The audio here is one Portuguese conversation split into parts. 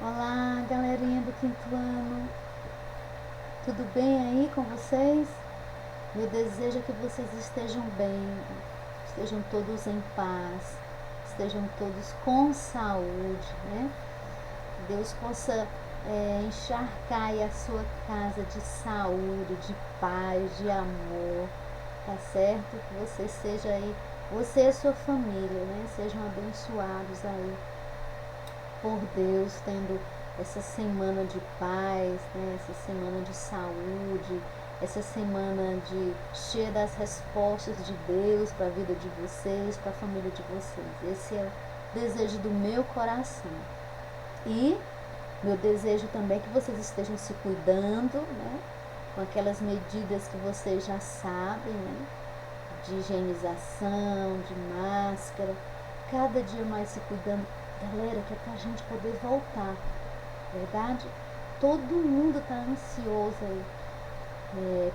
Olá, galerinha do quinto ano, tudo bem aí com vocês? Meu desejo é que vocês estejam bem, estejam todos em paz, estejam todos com saúde, né? Deus possa encharcar aí a sua casa de saúde, de paz, de amor, tá certo? Que você seja aí, você e a sua família, né? Sejam abençoados aí por Deus, tendo essa semana de paz, né? Essa semana de saúde, essa semana de cheia das respostas de Deus para a vida de vocês, para a família de vocês. Esse é o desejo do meu coração. E meu desejo também é que vocês estejam se cuidando, né? Com aquelas medidas que vocês já sabem, né? De higienização, de máscara, cada dia mais se cuidando. Galera, que é pra gente poder voltar, verdade? Todo mundo tá ansioso aí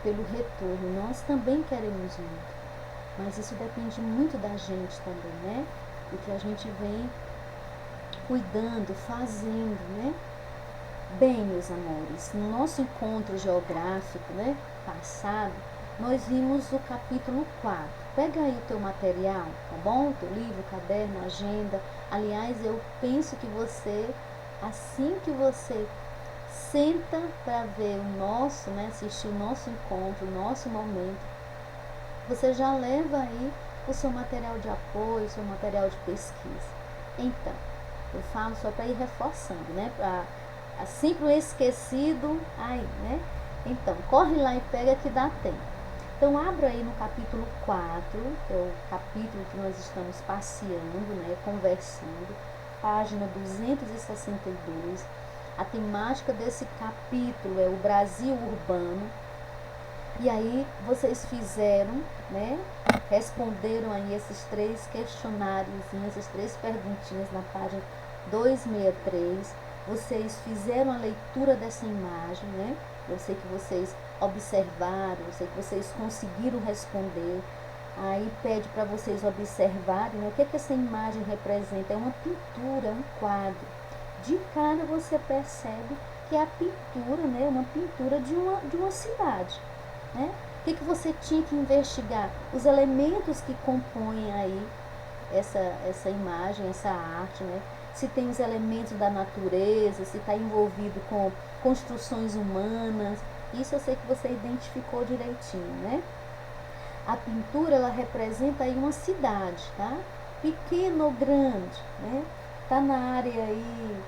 pelo retorno. Nós também queremos muito, mas isso depende muito da gente também, né? Do que a gente vem cuidando, fazendo, né? Bem, meus amores, no nosso encontro geográfico, né, passado, nós vimos o capítulo 4. Pega aí o teu material, tá bom? O teu livro, caderno, agenda. Aliás, eu penso que você, assim que você senta para ver o nosso, né, assistir o nosso encontro, o nosso momento, você já leva aí o seu material de apoio, o seu material de pesquisa. Então, eu falo só para ir reforçando, né, para assim pro esquecido, aí, né? Então, corre lá e pega que dá tempo. Então, abra aí no capítulo 4, que é o capítulo que nós estamos passeando, né? Conversando, página 262. A temática desse capítulo é o Brasil urbano. E aí, vocês fizeram, né? Responderam aí esses 3 questionários, essas 3 perguntinhas na página 263. Vocês fizeram a leitura dessa imagem, né? Eu sei que vocês observaram, eu sei que vocês conseguiram responder. Aí pede para vocês observarem, né? O que essa imagem representa. É uma pintura, é um quadro. De cara você percebe que é a pintura, né? Uma pintura de uma cidade, né? O que você tinha que investigar? Os elementos que compõem aí essa imagem, essa arte, né? Se tem os elementos da natureza, se está envolvido com construções humanas. Isso eu sei que você identificou direitinho, né? A pintura, ela representa aí uma cidade, tá? Pequena ou grande, né? Tá na área aí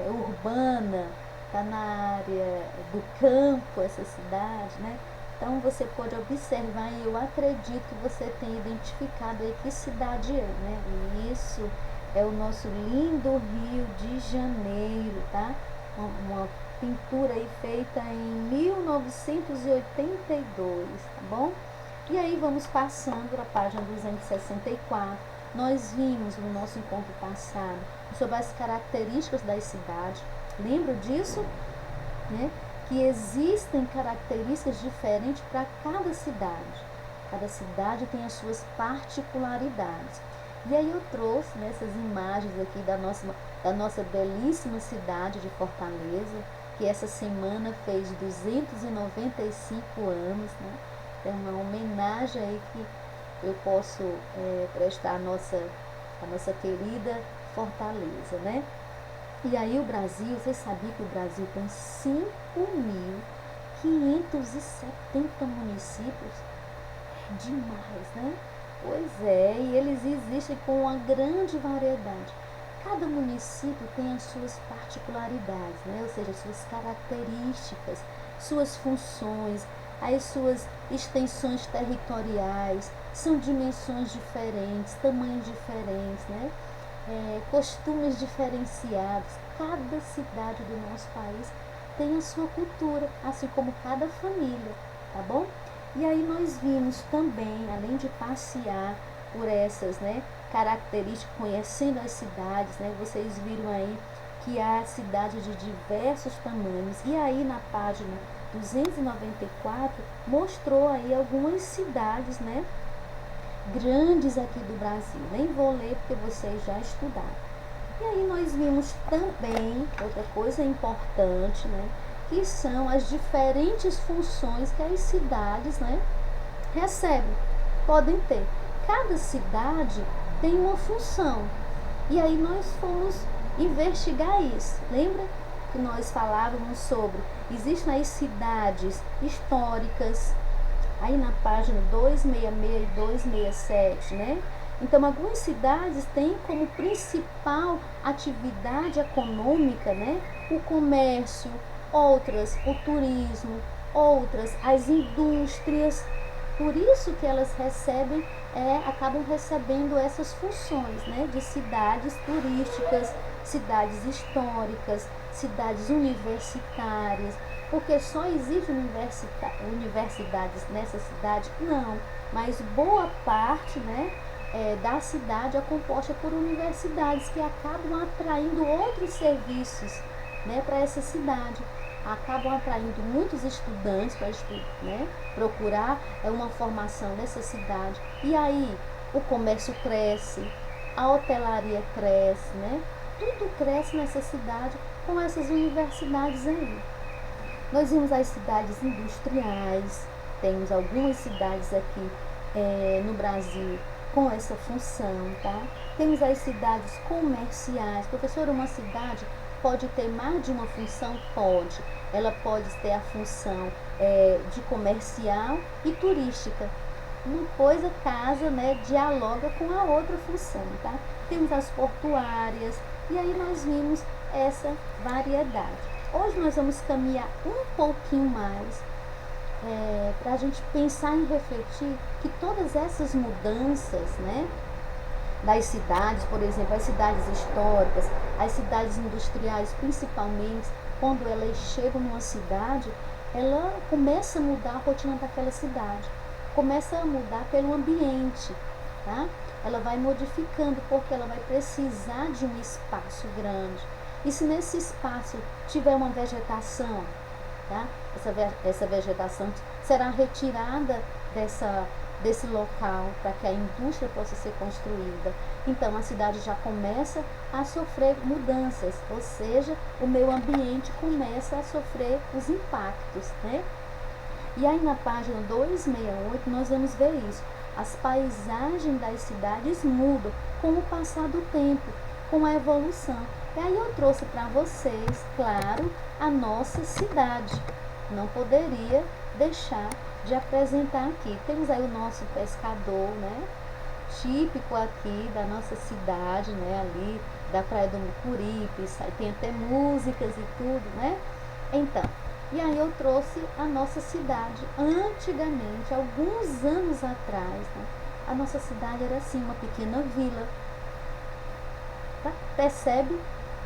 urbana, tá na área do campo, essa cidade, né? Então você pode observar e eu acredito que você tenha identificado aí que cidade é, né? E isso é o nosso lindo Rio de Janeiro, tá? Uma pintura aí feita em 1982, tá bom? E aí vamos passando para a página 264. Nós vimos no nosso encontro passado sobre as características das cidades. Lembra disso? Né? Que existem características diferentes para cada cidade. Cada cidade tem as suas particularidades. E aí eu trouxe nessas imagens aqui da nossa belíssima cidade de Fortaleza, que essa semana fez 295 anos, né? É uma homenagem aí que eu posso prestar à nossa querida Fortaleza, né? E aí o Brasil, vocês sabiam que o Brasil tem 5.570 municípios? É demais, né? Pois é, e eles existem com uma grande variedade. Cada município tem as suas particularidades, né? Ou seja, suas características, suas funções, as suas extensões territoriais, são dimensões diferentes, tamanhos diferentes, né? Costumes diferenciados. Cada cidade do nosso país tem a sua cultura, assim como cada família, tá bom? E aí nós vimos também, além de passear por essas, né, características, conhecendo as cidades, né, vocês viram aí que há cidades de diversos tamanhos. E aí na página 294 mostrou aí algumas cidades, né, grandes aqui do Brasil. Nem vou ler porque vocês já estudaram. E aí nós vimos também outra coisa importante, né, que são as diferentes funções que as cidades, né, recebem, podem ter. Cada cidade tem uma função. E aí nós fomos investigar isso. Lembra que nós falávamos sobre, existem as cidades históricas, aí na página 266 e 267, né? Então, algumas cidades têm como principal atividade econômica, né, o comércio, outras o turismo, outras as indústrias. Por isso que elas recebem, acabam recebendo essas funções, né, de cidades turísticas, cidades históricas, cidades universitárias. Porque só existem universidades nessa cidade? Não, mas boa parte, né, da cidade é composta por universidades que acabam atraindo outros serviços, né, para essa cidade. Acabam atraindo muitos estudantes para né, procurar uma formação nessa cidade. E aí o comércio cresce, a hotelaria cresce, né? Tudo cresce nessa cidade com essas universidades aí. Nós vimos as cidades industriais, temos algumas cidades aqui no Brasil com essa função, tá? Temos as cidades comerciais. Professora, uma cidade pode ter mais de uma função? Pode. Ela pode ter a função de comercial e turística. Uma coisa casa, né, dialoga com a outra função, tá? Temos as portuárias e aí nós vimos essa variedade. Hoje nós vamos caminhar um pouquinho mais para a gente pensar e refletir que todas essas mudanças, né, das cidades, por exemplo, as cidades históricas, as cidades industriais, principalmente, quando elas chegam numa cidade, ela começa a mudar a rotina daquela cidade, começa a mudar pelo ambiente, tá? Ela vai modificando porque ela vai precisar de um espaço grande. E se nesse espaço tiver uma vegetação, tá? Essa vegetação será retirada desse local para que a indústria possa ser construída. Então a cidade já começa a sofrer mudanças, ou seja, o meio ambiente começa a sofrer os impactos, né? E aí na página 268 nós vamos ver isso. As paisagens das cidades mudam com o passar do tempo, com a evolução. E aí eu trouxe para vocês, claro, a nossa cidade. Não poderia deixar de apresentar aqui. Temos aí o nosso pescador, né? Típico aqui da nossa cidade, né? Ali da Praia do Mucuripe, aí tem até músicas e tudo, né? Então, e aí eu trouxe a nossa cidade. Antigamente, alguns anos atrás, né? A nossa cidade era assim, uma pequena vila. Tá? Percebe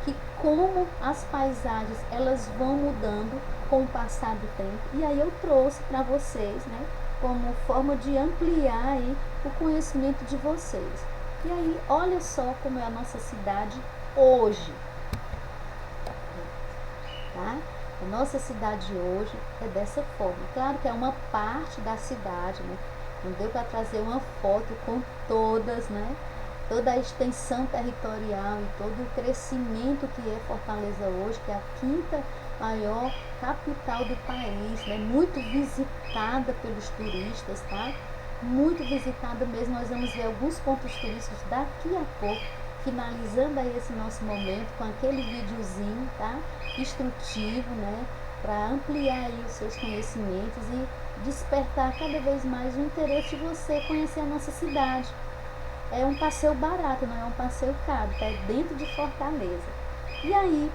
que como as paisagens elas vão mudando com o passar do tempo. E aí eu trouxe para vocês, né, como forma de ampliar aí o conhecimento de vocês. E aí, olha só como é a nossa cidade hoje. Tá? A nossa cidade hoje é dessa forma. Claro que é uma parte da cidade, né? Não deu para trazer uma foto com todas, né? Toda a extensão territorial e todo o crescimento que é Fortaleza hoje, que é a quinta maior capital do país, né? Muito visitada pelos turistas, tá? Muito visitada mesmo. Nós vamos ver alguns pontos turísticos daqui a pouco, finalizando aí esse nosso momento com aquele videozinho, tá? Instrutivo, né? Para ampliar aí os seus conhecimentos e despertar cada vez mais o interesse de você conhecer a nossa cidade. É um passeio barato, não é um passeio caro, tá? É dentro de Fortaleza. E aí,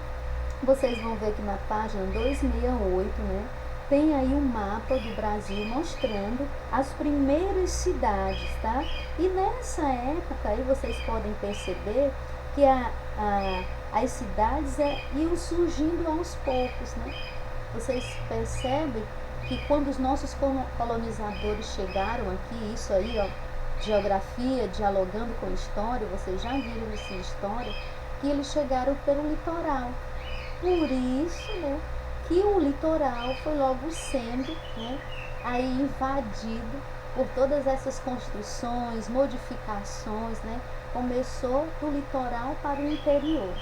vocês vão ver aqui na página 268, né? Tem aí um mapa do Brasil mostrando as primeiras cidades, tá? E nessa época aí vocês podem perceber que as cidades iam surgindo aos poucos, né? Vocês percebem que quando os nossos colonizadores chegaram aqui, isso aí, ó, geografia, dialogando com história, vocês já viram isso em história, que eles chegaram pelo litoral. Por isso, né, que o litoral foi logo sendo, né, aí invadido por todas essas construções, modificações, né, começou do litoral para o interior.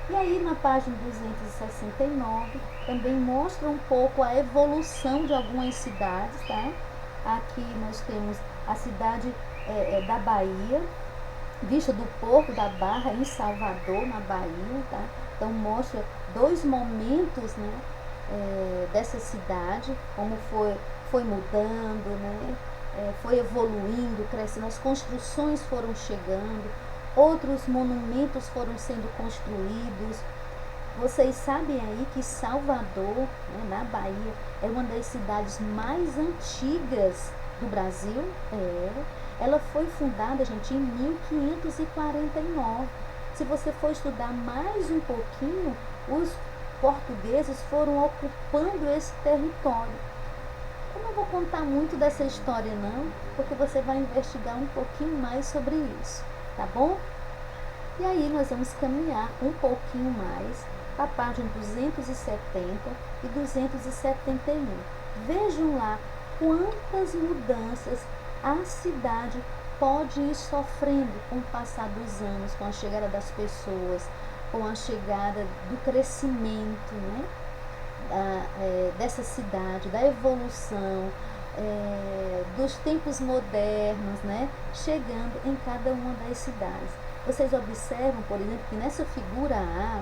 E aí na página 269 também mostra um pouco a evolução de algumas cidades, tá? Aqui nós temos a cidade da Bahia, vista do Porto da Barra em Salvador, na Bahia, tá? Então mostra dois momentos, né, dessa cidade, como foi mudando, né? Foi evoluindo, crescendo, as construções foram chegando, outros monumentos foram sendo construídos. Vocês sabem aí que Salvador, né, na Bahia, é uma das cidades mais antigas do Brasil. Ela foi fundada, gente, em 1549. Se você for estudar mais um pouquinho, os portugueses foram ocupando esse território. Eu não vou contar muito dessa história não, porque você vai investigar um pouquinho mais sobre isso, tá bom? E aí nós vamos caminhar um pouquinho mais para a página 270 e 271. Vejam lá quantas mudanças a cidade pode ir sofrendo com o passar dos anos, com a chegada das pessoas, com a chegada do crescimento, né? Dessa cidade, da evolução, dos tempos modernos, né, chegando em cada uma das cidades. Vocês observam, por exemplo, que nessa figura A,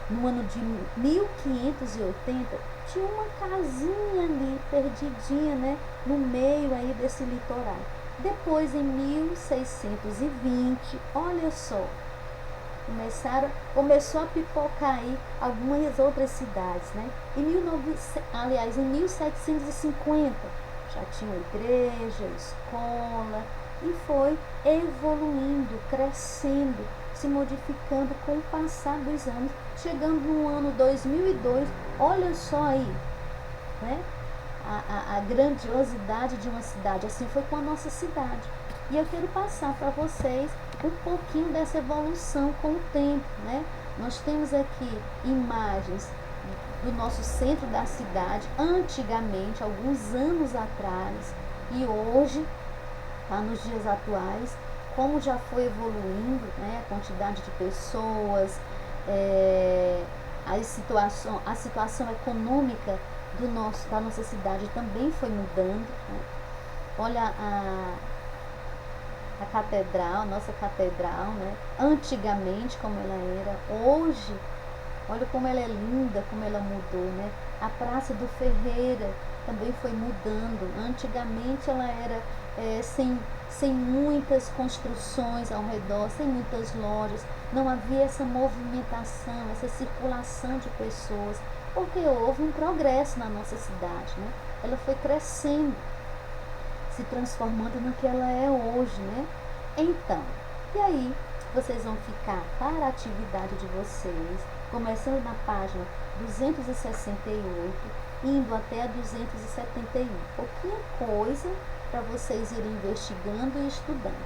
no ano de 1580, tinha uma casinha ali, perdidinha, né, no meio aí desse litoral. Depois, em 1620, olha só, começou a pipocar aí algumas outras cidades, né? Em 1750 já tinha igreja, escola, e foi evoluindo, crescendo, se modificando com o passar dos anos, chegando no ano 2002, olha só aí, né? A grandiosidade de uma cidade. Assim foi com a nossa cidade. E eu quero passar para vocês um pouquinho dessa evolução com o tempo, né? Nós temos aqui imagens do nosso centro da cidade, antigamente, alguns anos atrás, e hoje, tá, nos dias atuais, como já foi evoluindo, né, a quantidade de pessoas, a situação econômica da nossa cidade também foi mudando, né? Olha a catedral, a nossa catedral, né? Antigamente como ela era, hoje, olha como ela é linda, como ela mudou, né? A Praça do Ferreira também foi mudando. Antigamente ela era sem muitas construções ao redor, sem muitas lojas, não havia essa movimentação, essa circulação de pessoas, porque houve um progresso na nossa cidade, né? Ela foi crescendo, se transformando no que ela é hoje, né? Então, e aí vocês vão ficar para a atividade de vocês, começando na página 268, indo até a 271. Pouquinha coisa para vocês irem investigando e estudando.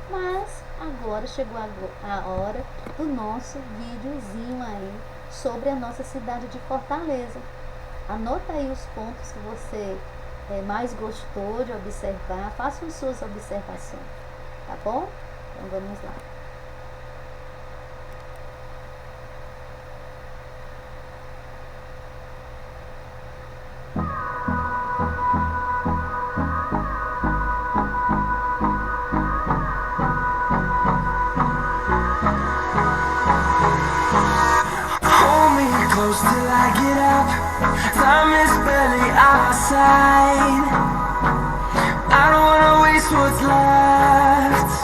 Mas agora chegou a hora do nosso videozinho aí sobre a nossa cidade de Fortaleza. Anota aí os pontos que você mais gostou de observar, façam suas observações, tá bom? Então vamos lá. Till I get up, time is barely on our side. I don't wanna waste what's left.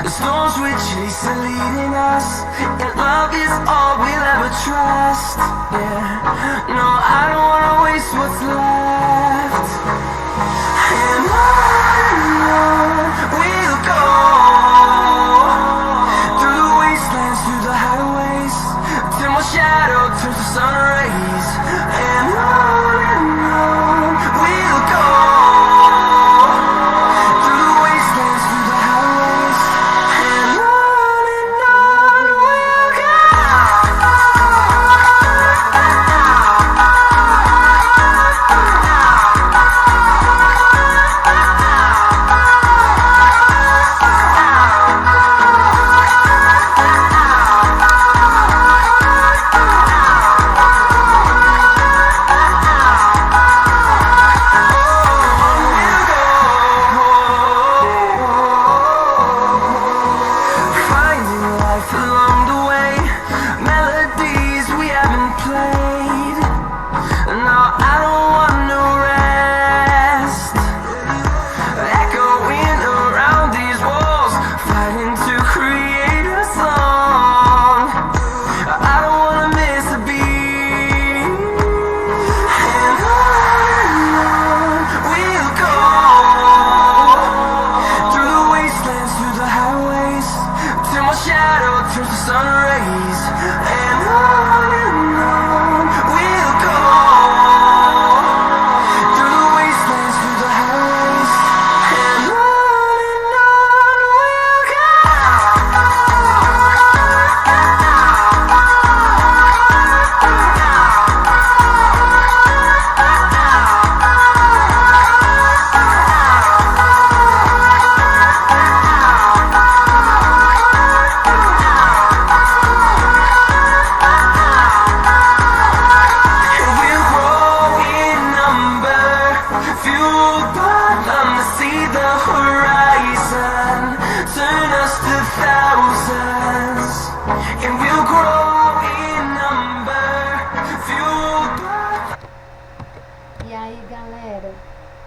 The storms we chase are leading us, and love is all we'll ever trust. Yeah, no, I don't wanna waste what's left. And on we'll go, through the wastelands, through the highways, till my shadow turns to sun rays. And on we'll go, through the wastelands, through the highways. And on we'll go.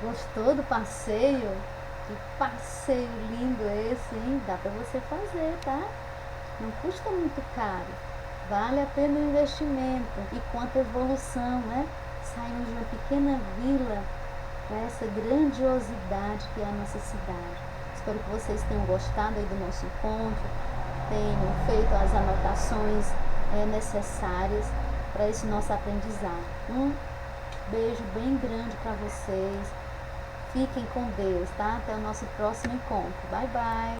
Gostou do passeio? Que passeio lindo esse, hein? Dá para você fazer, tá? Não custa muito caro. Vale a pena o investimento. E quanta evolução, né? Saímos de uma pequena vila para essa grandiosidade que é a nossa cidade. Espero que vocês tenham gostado aí do nosso encontro, tenham feito as anotações necessárias para esse nosso aprendizado. Um beijo bem grande para vocês. Fiquem com Deus, tá? Até o nosso próximo encontro. Bye, bye!